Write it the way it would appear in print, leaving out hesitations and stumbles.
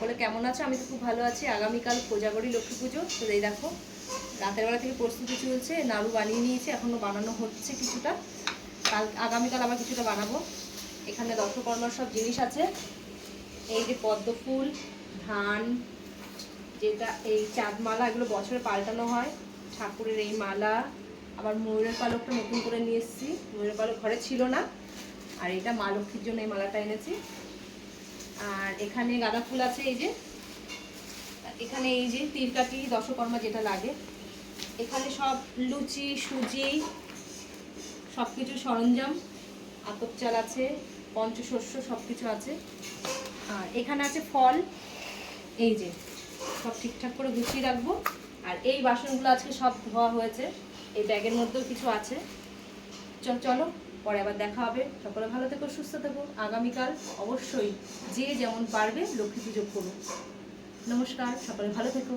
সকলে কেমন আছে? আমি তো খুব ভালো আছি। আগামীকাল কোজাগরী লক্ষ্মী পুজো। তো এই দেখো রাতের বেলা থেকে প্রস্তুতি চলছে, নাড়ু বানিয়ে নিয়েছি, এখনও বানানো হচ্ছে কিছুটা। আগামীকাল আবার কিছুটা বানাবো। এখানে দশকর্মার সব জিনিস আছে। এই যে পদ্ম ফুল, ধান, যেটা এই চাঁদমালা, এগুলো বছরে পাল্টানো হয়। ঠাকুরের এই মালা, আবার ময়ূরের পালকটা নতুন করে নিয়ে এসেছি, ময়ূরের পালক ঘরে ছিল না। আর এটা মা লক্ষ্মীর জন্য এই মালাটা এনেছি। আর এখানে গাঁদা ফুল আছে। এই যে এখানে এই যে তীরকাঠি, দশকর্মা যেটা লাগে। এখানে সব লুচি, সুজি, সব কিছু সরঞ্জাম, আতপ চাল আছে, পঞ্চশস্য সব কিছু আছে। আর এখানে আছে ফল। এই যে সব ঠিকঠাক করে গুছিয়ে রাখবো। আর এই বাসনগুলো আজকে সব ধোয়া হয়েছে, এই ব্যাগের মধ্যেও কিছু আছে। চলো পরে আবার দেখা হবে। সকলে ভালো থেকো, সুস্থ থেকো। আগামীকাল অবশ্যই যে যেমন পারবে লক্ষ্মী পুজো করুন। নমস্কার, সকলে ভালো থেকো।